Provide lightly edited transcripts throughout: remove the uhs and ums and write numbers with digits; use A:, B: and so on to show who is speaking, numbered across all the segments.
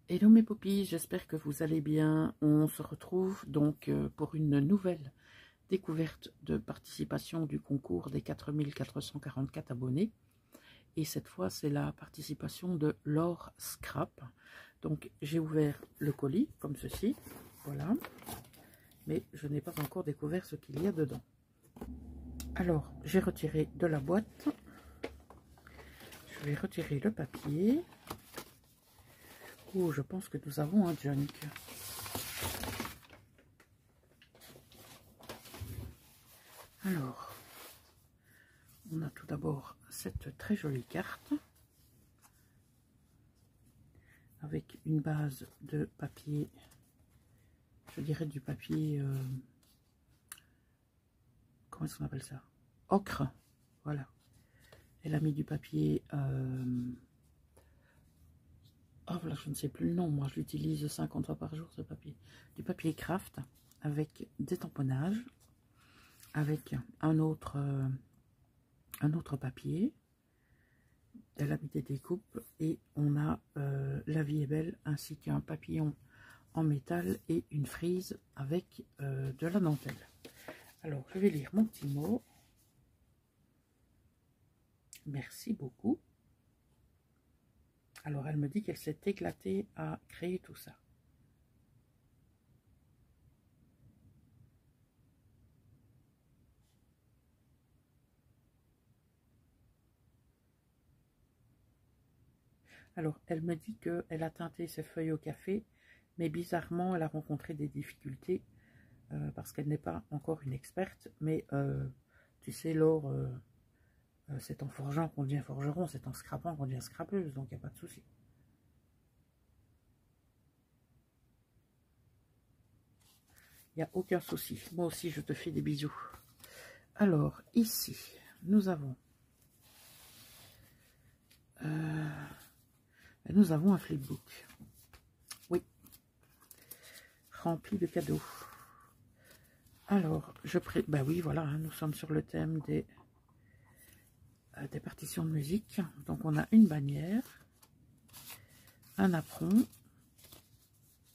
A: Hello mes poppies, j'espère que vous allez bien. On se retrouve donc pour une nouvelle découverte de participation du concours des 4444 abonnés. Et cette fois, c'est la participation de Laure Scrap. Donc j'ai ouvert le colis comme ceci, voilà. Mais je n'ai pas encore découvert ce qu'il y a dedans. Alors, j'ai retiré de la boîte. Je vais retirer le papier. Oh, je pense que nous avons un junk. Alors, on a tout d'abord cette très jolie carte avec une base de papier, je dirais du papier, comment est-ce qu'on appelle ça? Ocre, voilà. Elle a mis du papier, oh voilà, je ne sais plus le nom, moi je l'utilise 50 fois par jour ce papier. Du papier craft avec des tamponnages, avec un autre papier. Elle a mis des découpes et on a La vie est belle ainsi qu'un papillon en métal et une frise avec de la dentelle. Alors je vais lire mon petit mot. Merci beaucoup. Alors elle me dit qu'elle s'est éclatée à créer tout ça. Alors elle me dit qu'elle a teinté ses feuilles au café, mais bizarrement elle a rencontré des difficultés parce qu'elle n'est pas encore une experte, mais tu sais Laure, c'est en forgeant qu'on devient forgeron, c'est en scrapant qu'on devient scrapeuse, donc il n'y a pas de souci. Il n'y a aucun souci. Moi aussi, je te fais des bisous. Alors, ici, nous avons un flipbook. Oui, rempli de cadeaux. Alors, ben oui, voilà, hein, nous sommes sur le thème des partitions de musique. Donc, on a une bannière, un apron,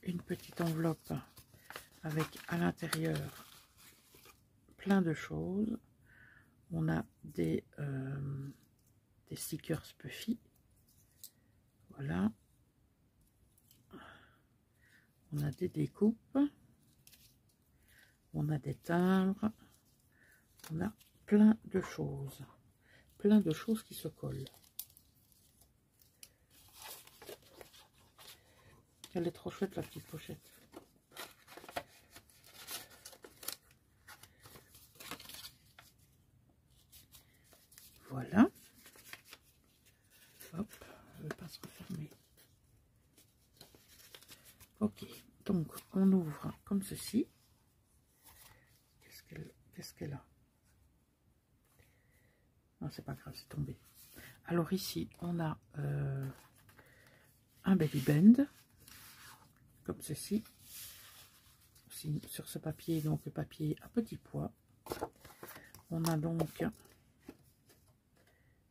A: une petite enveloppe avec à l'intérieur plein de choses. On a des stickers Puffy. Voilà. On a des découpes. On a des timbres. On a plein de choses. Plein de choses qui se collent. Elle est trop chouette la petite pochette. Voilà. Hop, je ne vais pas se refermer. Ok, donc on ouvre comme ceci. Qu'est-ce qu'elle a? Non, c'est pas grave, c'est tombé. Alors ici, on a un belly band, comme ceci. Aussi, sur ce papier, donc le papier à petit pois. On a donc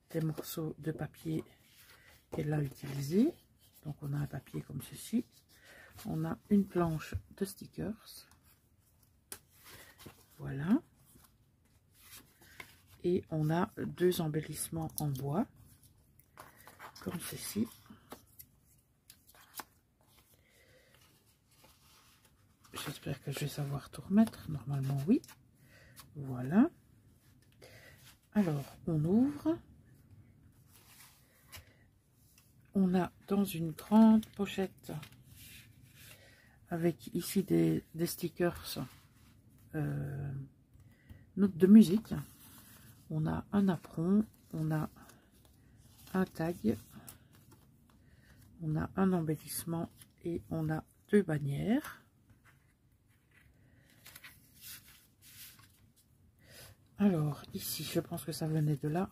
A: des morceaux de papier qu'elle a utilisé. Donc on a un papier comme ceci. On a une planche de stickers. Voilà. Et on a deux embellissements en bois, comme ceci. J'espère que je vais savoir tout remettre. Normalement, oui. Voilà. Alors, on ouvre. On a dans une grande pochette avec ici des stickers notes de musique. On a un apron, on a un tag, on a un embellissement et on a deux bannières. Alors ici, je pense que ça venait de là.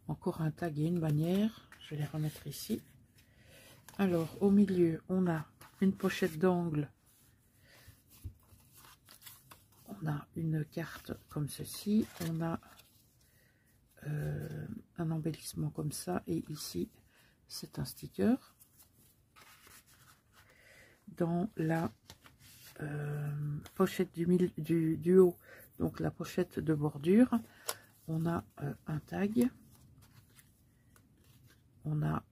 A: Encore un tag et une bannière. Je vais les remettre ici. Alors au milieu, on a une pochette d'angle. On a une carte comme ceci. On a un embellissement comme ça. Et ici, c'est un sticker. dans la pochette du haut, donc la pochette de bordure, on a un tag, on a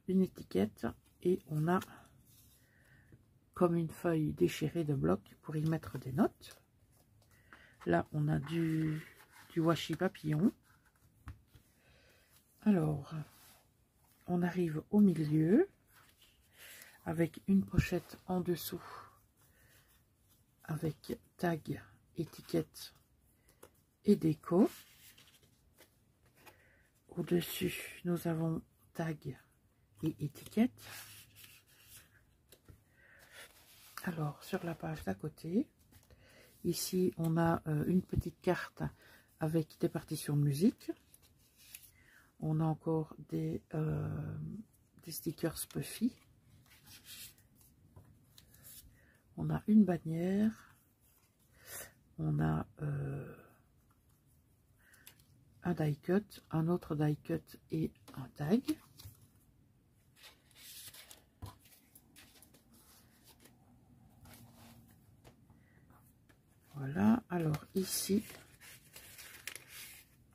A: une étiquette et on a comme une feuille déchirée de bloc pour y mettre des notes. Là, on a du washi papillon. Alors, on arrive au milieu avec une pochette en dessous avec tag, étiquette et déco. Au-dessus, nous avons tag et étiquette. Alors, sur la page d'à côté, ici, on a une petite carte avec des partitions de musique. On a encore des stickers Puffy. On a une bannière. On a un die cut, un autre die cut et un tag. Voilà, alors ici,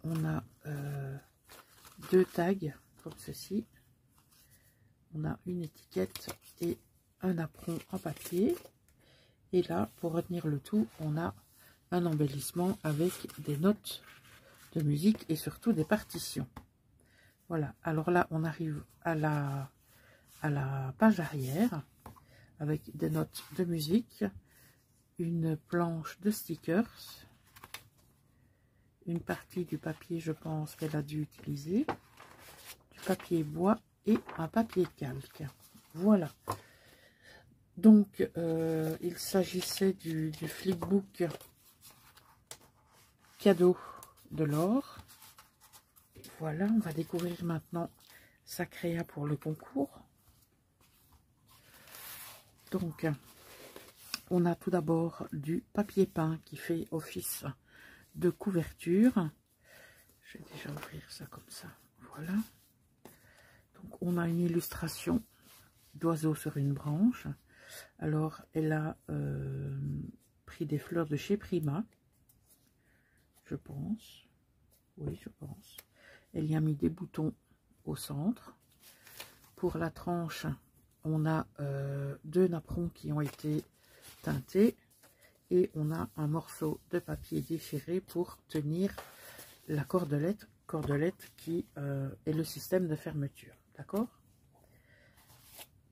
A: on a deux tags comme ceci. On a une étiquette et un apron en papier. Et là, pour retenir le tout, on a un embellissement avec des notes de musique et surtout des partitions. Voilà, alors là, on arrive à la page arrière avec des notes de musique, une planche de stickers, une partie du papier, je pense qu'elle a dû utiliser, du papier bois et un papier calque. Voilà. Donc, il s'agissait du flipbook cadeau de l'or. Voilà, on va découvrir maintenant sa créa pour le concours. Donc, on a tout d'abord du papier peint qui fait office de couverture. Je vais déjà ouvrir ça comme ça. Voilà. Donc, on a une illustration d'oiseau sur une branche. Alors, elle a pris des fleurs de chez Prima, je pense. Oui, je pense. Elle y a mis des boutons au centre. Pour la tranche, on a deux napperons qui ont été teintés. Et on a un morceau de papier déchiré pour tenir la cordelette qui est le système de fermeture. D'accord?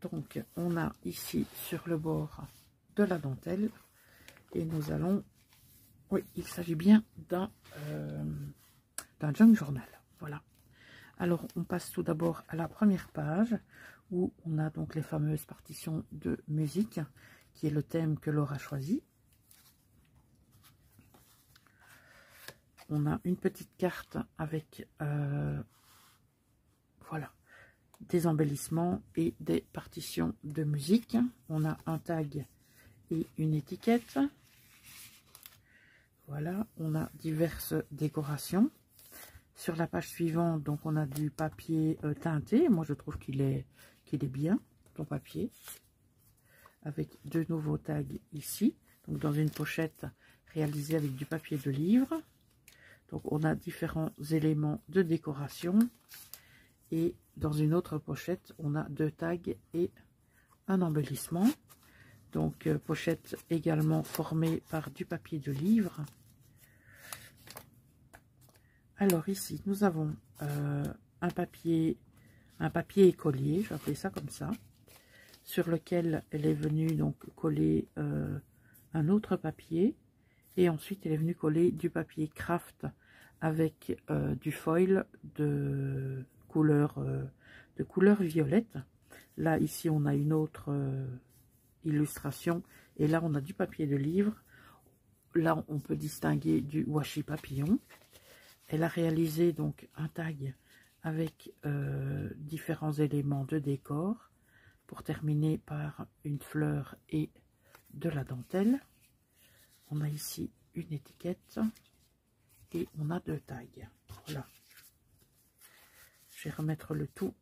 A: Donc, on a ici sur le bord de la dentelle et nous allons... Oui, il s'agit bien d'un junk journal. Voilà. Alors, on passe tout d'abord à la première page où on a donc les fameuses partitions de musique qui est le thème que Laure a choisi. On a une petite carte avec voilà, des embellissements et des partitions de musique. On a un tag et une étiquette. Voilà, on a diverses décorations. Sur la page suivante, donc on a du papier teinté. Moi, je trouve qu'il est bien, ton papier. Avec deux nouveaux tags ici. Donc, dans une pochette réalisée avec du papier de livre. Donc, on a différents éléments de décoration. Et dans une autre pochette, on a deux tags et un embellissement. Donc, pochette également formée par du papier de livre. Alors, ici, nous avons un papier écolier, je vais appeler ça comme ça, sur lequel elle est venue donc coller un autre papier. Et ensuite, elle est venue coller du papier craft avec du foil de couleur violette. Là, ici, on a une autre illustration. Et là, on a du papier de livre. Là, on peut distinguer du washi papillon. Elle a réalisé donc un tag avec différents éléments de décor pour terminer par une fleur et de la dentelle. On a ici une étiquette et on a deux tags. Voilà. Je vais remettre le tout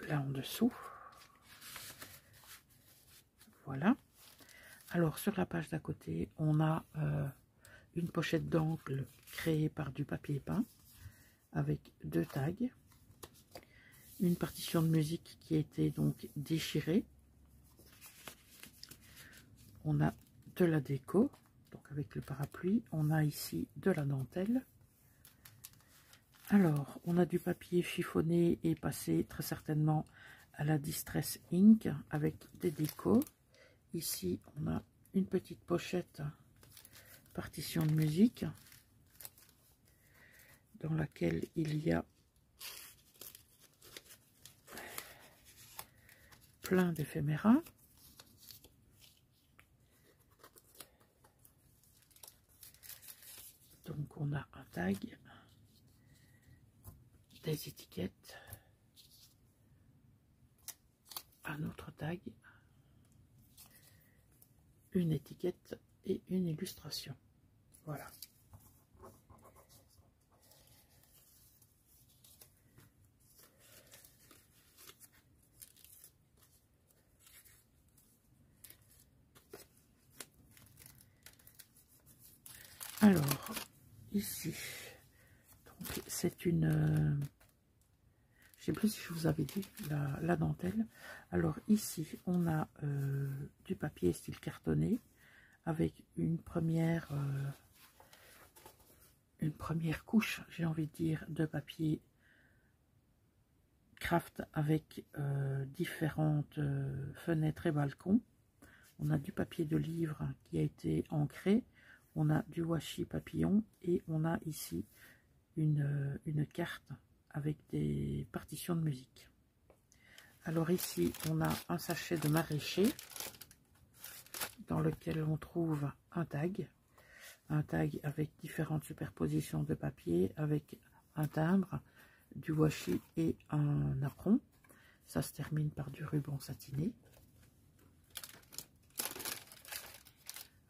A: là en dessous. Voilà. Alors, sur la page d'à côté, on a une pochette d'angle créée par du papier peint avec 2 tags. Une partition de musique qui a été donc déchirée. On a de la déco, donc avec le parapluie. On a ici de la dentelle. Alors, on a du papier chiffonné et passé très certainement à la Distress Ink avec des décos. Ici, on a une petite pochette partition de musique dans laquelle il y a plein d'éphéméras. Donc on a un tag, des étiquettes, un autre tag, une étiquette et une illustration. Voilà. Alors, ici, c'est une... je ne sais plus si je vous avais dit, la dentelle. Alors ici, on a du papier style cartonné avec une première couche, j'ai envie de dire, de papier craft avec différentes fenêtres et balcons. On a du papier de livre qui a été ancré. On a du washi papillon et on a ici une carte avec des partitions de musique. Alors ici, on a un sachet de maraîcher dans lequel on trouve un tag avec différentes superpositions de papier, avec un timbre, du washi et un apron. Ça se termine par du ruban satiné.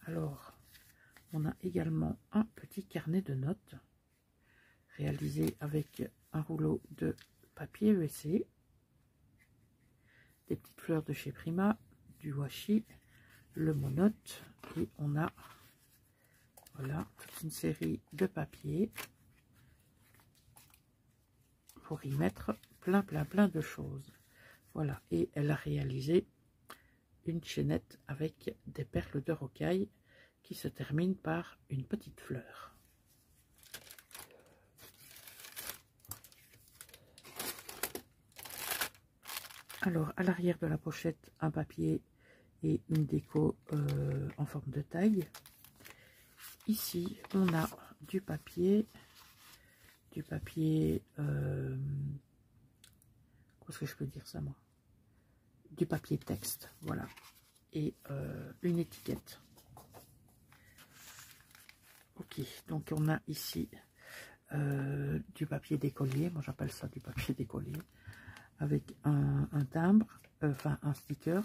A: Alors, on a également un petit carnet de notes réalisé avec un rouleau de papier EC, des petites fleurs de chez Prima, du washi, le monote et on a voilà toute une série de papiers pour y mettre plein de choses. Voilà, et elle a réalisé une chaînette avec des perles de rocaille qui se termine par une petite fleur. Alors, à l'arrière de la pochette, un papier et une déco en forme de taille. Ici, on a du papier, comment est-ce que je peux dire ça, moi? Du papier texte, voilà, et une étiquette. Ok, donc on a ici du papier d'écolier, moi j'appelle ça du papier d'écolier, avec un timbre, enfin un sticker.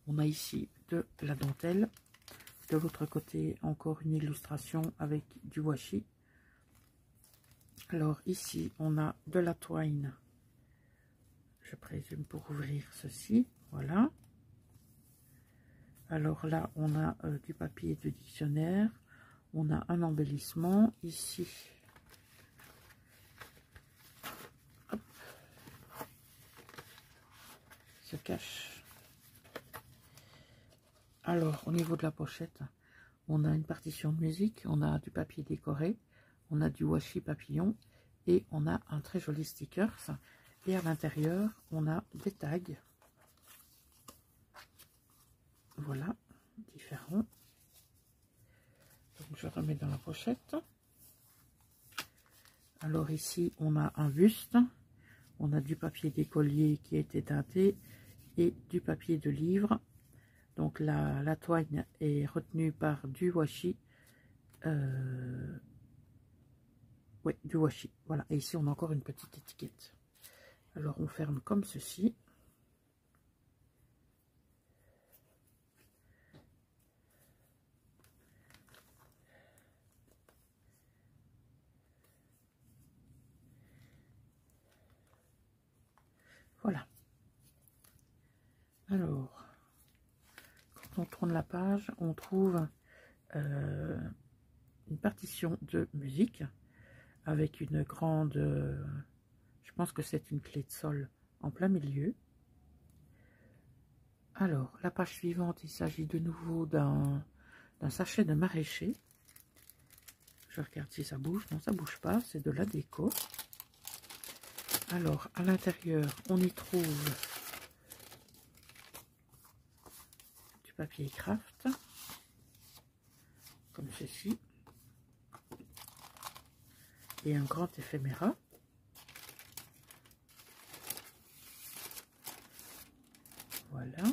A: On a ici de la dentelle. De l'autre côté, encore une illustration avec du washi. Alors ici, on a de la twine, je présume pour ouvrir ceci, voilà. Alors là, on a du papier de dictionnaire. On a un embellissement ici. Hop. Se cache. Alors, au niveau de la pochette, on a une partition de musique, on a du papier décoré, on a du washi papillon et on a un très joli sticker. Et à l'intérieur, on a des tags. Voilà, différents. Donc je remets dans la pochette. Alors ici, on a un buste, on a du papier d'écolier qui a été teinté et du papier de livre. Donc la toile est retenue par du washi. Oui, du washi. Voilà, et ici on a encore une petite étiquette. Alors on ferme comme ceci. Voilà. Alors, quand on fond de la page, on trouve une partition de musique avec une grande, je pense que c'est une clé de sol en plein milieu. Alors, la page suivante, il s'agit de nouveau d'un sachet de maraîcher. Je regarde si ça bouge. Non, ça bouge pas, c'est de la déco. Alors, à l'intérieur, on y trouve du papier craft, comme ceci, et un grand éphéméra. Voilà.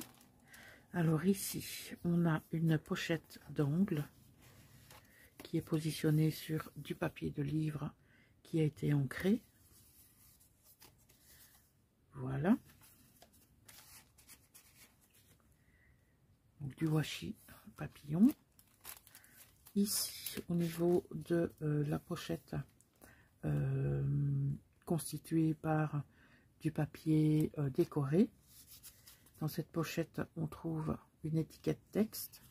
A: Alors ici, on a une pochette d'angle qui est positionnée sur du papier de livre qui a été ancré. Voilà. Donc, du washi papillon. Ici, au niveau de la pochette, constituée par du papier décoré. Dans cette pochette, on trouve une étiquette texte,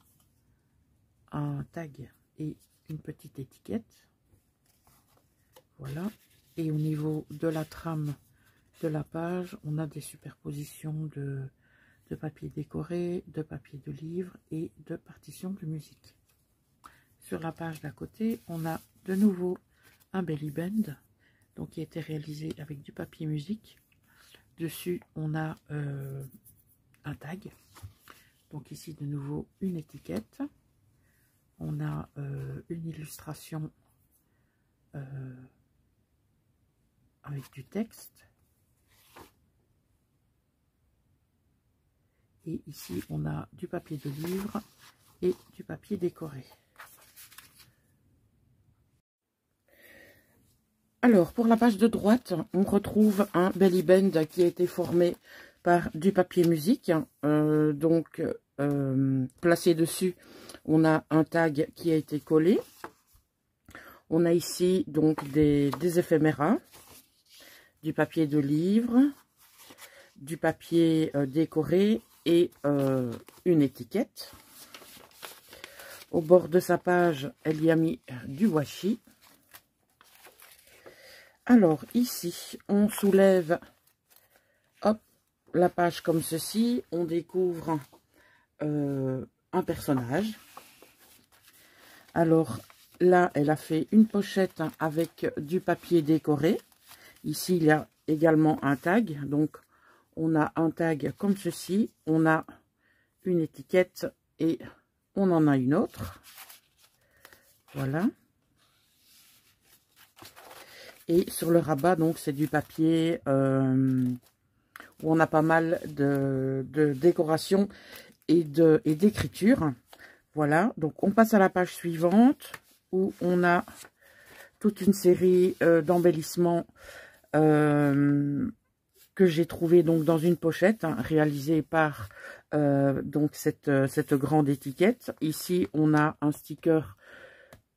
A: un tag et une petite étiquette. Voilà. Et au niveau de la trame de la page, on a des superpositions de papier décoré, de papier de livre et de partitions de musique. Sur la page d'à côté, on a de nouveau un belly band, donc qui a été réalisé avec du papier musique. Dessus, on a un tag. Donc ici, de nouveau, une étiquette. On a une illustration avec du texte. Et ici, on a du papier de livre et du papier décoré. Alors, pour la page de droite, on retrouve un belly band qui a été formé par du papier musique. Placé dessus, on a un tag qui a été collé. On a ici donc des éphéméras, du papier de livre, du papier décoré et une étiquette. Au bord de sa page, elle y a mis du washi. Alors ici, on soulève la page comme ceci, on découvre un personnage. Alors là, elle a fait une pochette avec du papier décoré. Ici, il y a également un tag. Donc, on a un tag comme ceci. On a une étiquette et on en a une autre. Voilà. Et sur le rabat, donc, c'est du papier où on a pas mal de décoration et d'écriture. Voilà. Donc, on passe à la page suivante où on a toute une série d'embellissements que j'ai trouvé donc dans une pochette réalisée par donc cette grande étiquette. Ici, on a un sticker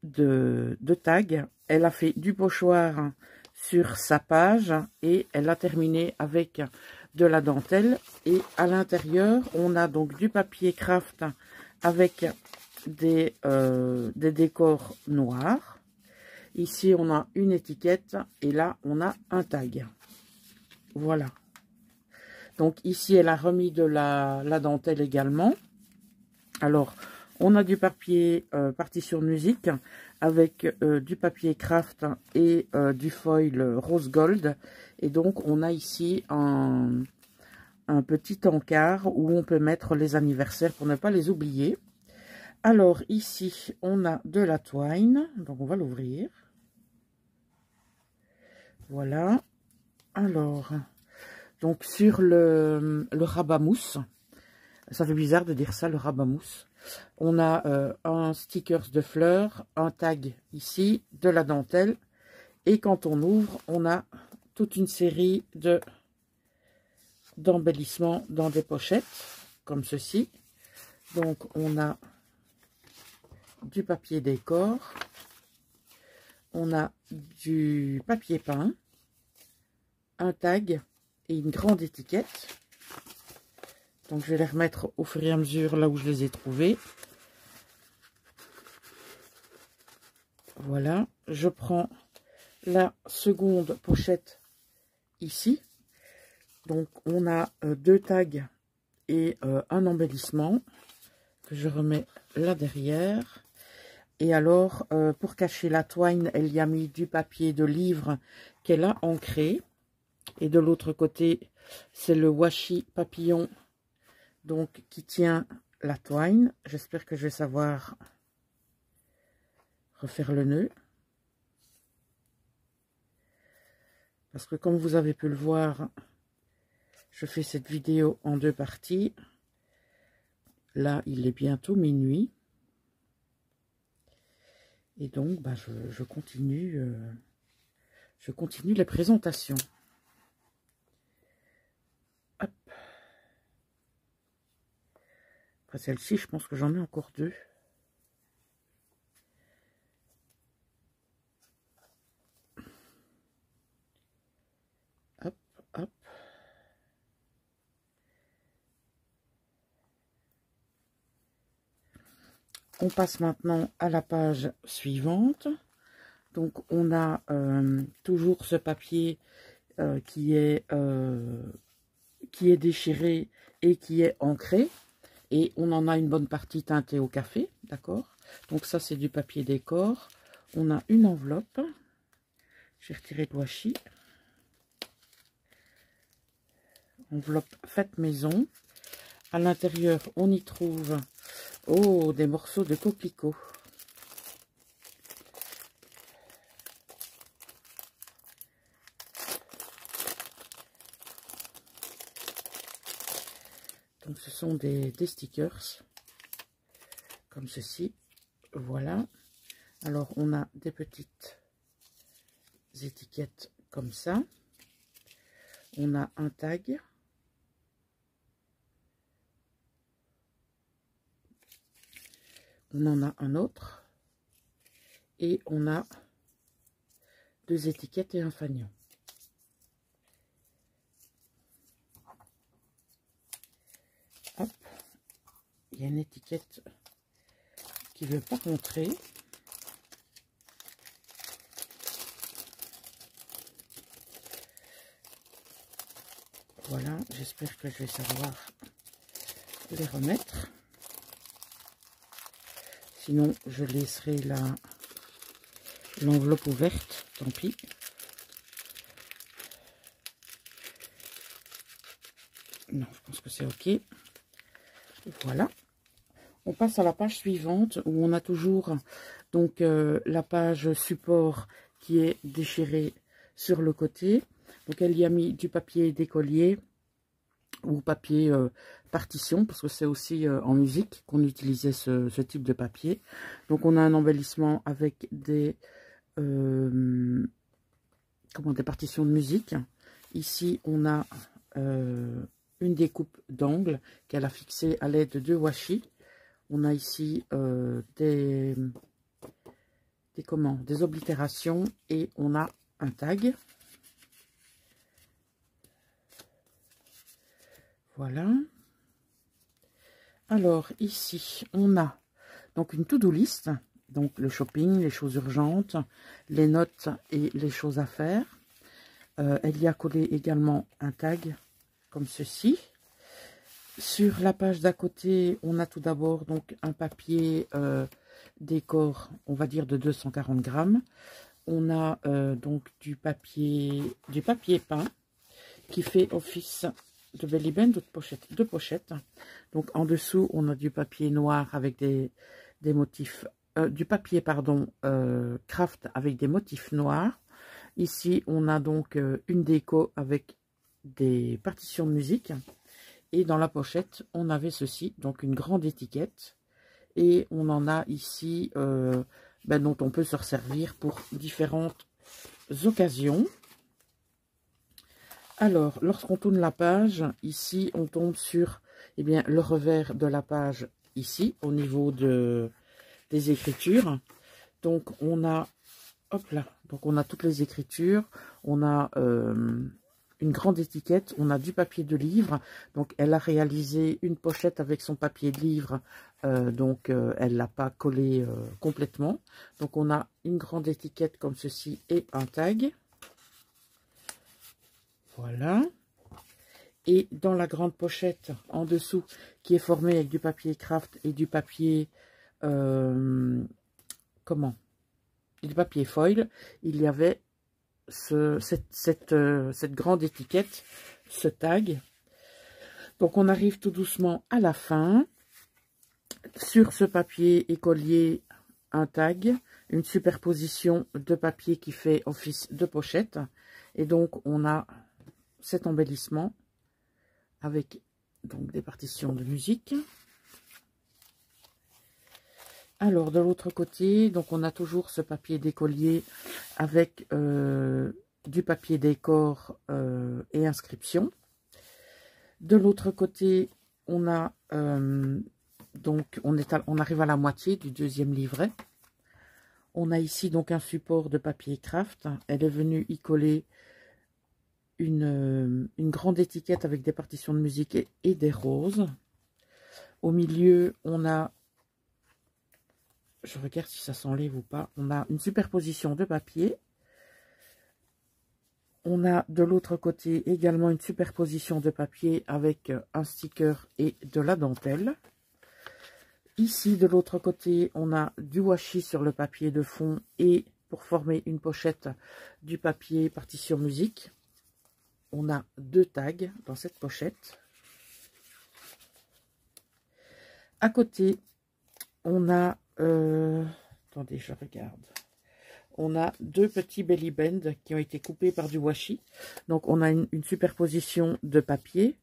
A: de tag. Elle a fait du pochoir sur sa page et elle a terminé avec de la dentelle. Et à l'intérieur, on a donc du papier craft avec des décors noirs. Ici, on a une étiquette et là, on a un tag. Voilà. Donc ici, elle a remis de la dentelle également. Alors, on a du papier partition de musique avec du papier craft et du foil rose gold. Et donc, on a ici un petit encart où on peut mettre les anniversaires pour ne pas les oublier. Alors, ici, on a de la twine. Donc, on va l'ouvrir. Voilà. Alors, donc sur le rabat mousse, ça fait bizarre de dire ça, le rabat mousse. On a un sticker de fleurs, un tag ici, de la dentelle. Et quand on ouvre, on a toute une série d'embellissements dans des pochettes, comme ceci. Donc, on a du papier décor. On a du papier peint, un tag et une grande étiquette. Donc je vais les remettre au fur et à mesure là où je les ai trouvés. Voilà, je prends la seconde pochette ici. Donc on a deux tags et un embellissement que je remets là derrière. Et alors, pour cacher la twine, elle y a mis du papier de livre qu'elle a ancré. Et de l'autre côté, c'est le washi papillon donc qui tient la twine. J'espère que je vais savoir refaire le nœud. Parce que comme vous avez pu le voir, je fais cette vidéo en deux parties. Là, il est bientôt minuit. Et donc, bah, je continue les présentations. Hop. Après celle-ci, je pense que j'en ai encore deux. Hop, hop. On passe maintenant à la page suivante. Donc, on a toujours ce papier qui est déchiré et qui est ancré. Et on en a une bonne partie teintée au café, d'accord? Donc ça, c'est du papier décor. On a une enveloppe. J'ai retiré le washi. Enveloppe faite maison. À l'intérieur, on y trouve des morceaux de coquelicot. Donc ce sont des stickers comme ceci. Voilà. Alors on a des petites étiquettes comme ça. On a un tag. On en a un autre. Et on a deux étiquettes et un fanion. Hop. Il y a une étiquette qui ne veut pas rentrer. Voilà, j'espère que je vais savoir les remettre. Sinon, je laisserai l'enveloppe ouverte, tant pis. Non, je pense que c'est OK. Voilà. On passe à la page suivante où on a toujours donc la page support qui est déchirée sur le côté. Donc elle y a mis du papier d'écolier ou papier partition parce que c'est aussi en musique qu'on utilisait ce type de papier. Donc on a un embellissement avec des partitions de musique. Ici on a une découpe d'angle qu'elle a fixée à l'aide de washi. On a ici des oblitérations et on a un tag. Voilà. Alors ici, on a donc une to-do list. Donc le shopping, les choses urgentes, les notes et les choses à faire. Elle y a collé également un tag comme ceci. Sur la page d'à côté, on a tout d'abord donc un papier décor, on va dire de 240 grammes. On a donc du papier peint qui fait office de belly band de pochette. Donc en dessous, on a du papier noir avec des motifs, du papier pardon craft avec des motifs noirs. Ici, on a donc une déco avec des partitions de musique. Et dans la pochette, on avait ceci, donc une grande étiquette. Et on en a ici, dont on peut se resservir pour différentes occasions. Alors, lorsqu'on tourne la page, ici, on tombe sur le revers de la page, ici, au niveau des écritures. Donc, on a, hop là, donc on a toutes les écritures. On a une une grande étiquette. On a du papier de livre. Donc, elle a réalisé une pochette avec son papier de livre. Elle ne l'a pas collé complètement. Donc, on a une grande étiquette comme ceci et un tag. Voilà. Et dans la grande pochette en dessous, qui est formée avec du papier craft et du papier... du papier foil, il y avait cette grande étiquette, ce tag. Donc on arrive tout doucement à la fin. Sur ce papier écolier, un tag, une superposition de papier qui fait office de pochette. Et donc on a cet embellissement avec donc des partitions de musique. Alors, de l'autre côté, donc on a toujours ce papier d'écolier avec du papier décor et inscription. De l'autre côté, on a on arrive à la moitié du deuxième livret. On a ici donc un support de papier craft. Elle est venue y coller une grande étiquette avec des partitions de musique et des roses. Au milieu, on a... Je regarde si ça s'enlève ou pas. On a une superposition de papier. On a de l'autre côté également une superposition de papier avec un sticker et de la dentelle. Ici, de l'autre côté, on a du washi sur le papier de fond et pour former une pochette du papier partition musique. On a 2 tags dans cette pochette. À côté, on a... attendez, je regarde. On a 2 petits belly band qui ont été coupés par du washi. Donc, on a une superposition de papier.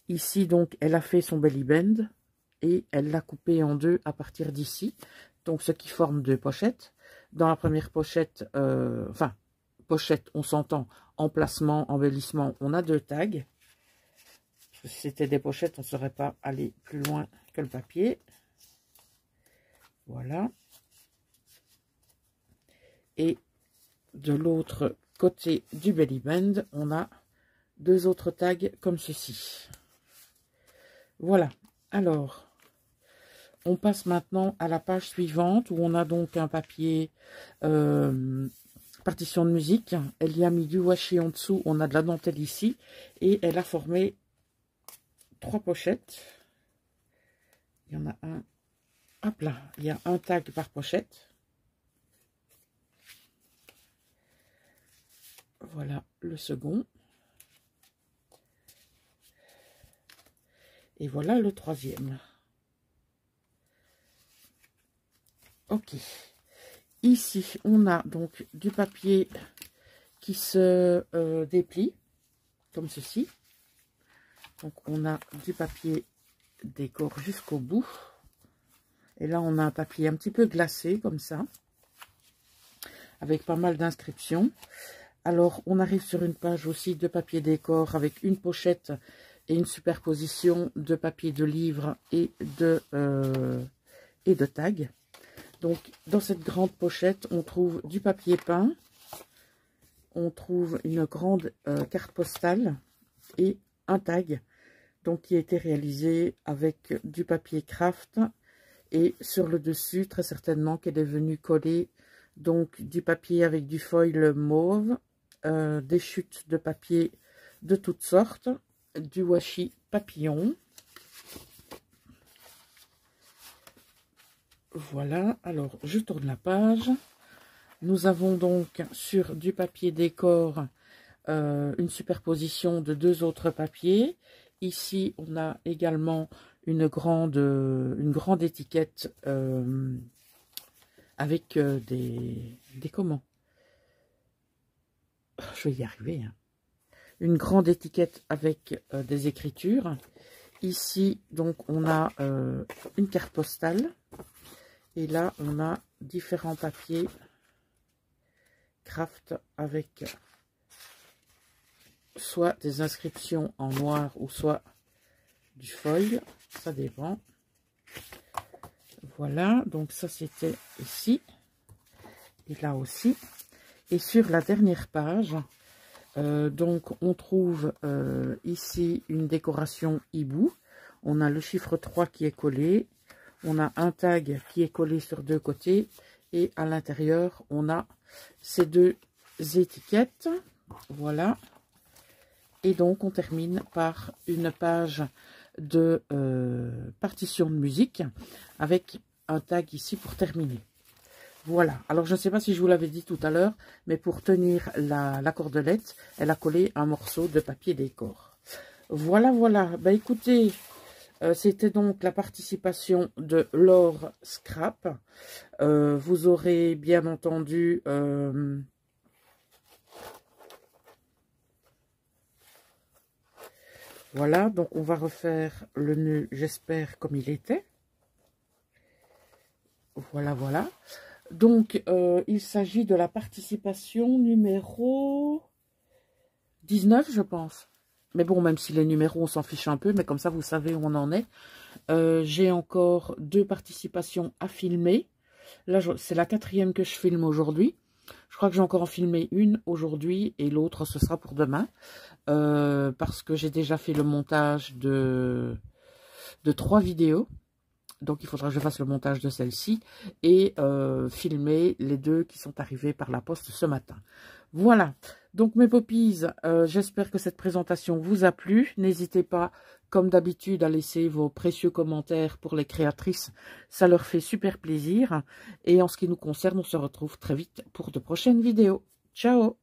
A: Ici, donc, elle a fait son belly band et elle l'a coupé en 2 à partir d'ici. Donc, ce qui forme 2 pochettes. Dans la première pochette, pochette, on s'entend, emplacement, embellissement, on a 2 tags. Si c'était des pochettes, on ne serait pas allé plus loin que le papier. Voilà. Et de l'autre côté du belly band, on a 2 autres tags comme ceci. Voilà. Alors, on passe maintenant à la page suivante où on a donc un papier partition de musique. Elle y a mis du washi en dessous. On a de la dentelle ici. Et elle a formé 3 pochettes. Il y en a un. Hop là, il y a un tag par pochette. Voilà le second. Et voilà le troisième. Ok. Ici, on a donc du papier qui se déplie, comme ceci. Donc, on a du papier décor jusqu'au bout. Et là, on a un papier un petit peu glacé, comme ça, avec pas mal d'inscriptions. Alors, on arrive sur une page aussi de papier décor avec une pochette et une superposition de papier de livre et de tags. Donc, dans cette grande pochette, on trouve du papier peint, on trouve une grande carte postale et un tag, donc qui a été réalisé avec du papier craft. Et sur le dessus, très certainement qu'elle est venue coller donc du papier avec du foil mauve, des chutes de papier de toutes sortes, du washi papillon. Voilà, alors je tourne la page. Nous avons donc sur du papier décor une superposition de 2 autres papiers. Ici, on a également une grande étiquette avec des comment? Je vais y arriver. Hein. Une grande étiquette avec des écritures. Ici, donc, on a une carte postale. Et là, on a différents papiers craft avec soit des inscriptions en noir ou soit du foil. Ça dépend. Voilà, donc ça c'était ici. Et là aussi. Et sur la dernière page, Donc, on trouve ici une décoration hibou. On a le chiffre 3 qui est collé. On a un tag qui est collé sur deux côtés. Et à l'intérieur, on a ces deux étiquettes. Voilà. Et donc, on termine par une page de partition de musique avec un tag ici pour terminer. Voilà, alors je ne sais pas si je vous l'avais dit tout à l'heure, mais pour tenir la cordelette, elle a collé un morceau de papier décor. Voilà, voilà. Bah écoutez, c'était donc la participation de Laure Scrap. Vous aurez bien entendu... voilà, donc on va refaire le nœud, j'espère, comme il était. Voilà, voilà. Donc, il s'agit de la participation numéro 19, je pense. Mais bon, même si les numéros, on s'en fiche un peu, mais comme ça, vous savez où on en est. J'ai encore 2 participations à filmer. Là, c'est la 4e que je filme aujourd'hui. Je crois que j'ai encore en filmé une aujourd'hui et l'autre, ce sera pour demain. Parce que j'ai déjà fait le montage de 3 vidéos. Donc, il faudra que je fasse le montage de celle-ci et filmer les 2 qui sont arrivées par la poste ce matin. Voilà. Donc, mes poppies, j'espère que cette présentation vous a plu. N'hésitez pas, comme d'habitude, à laisser vos précieux commentaires pour les créatrices. Ça leur fait super plaisir. Et en ce qui nous concerne, on se retrouve très vite pour de prochaines vidéos. Ciao!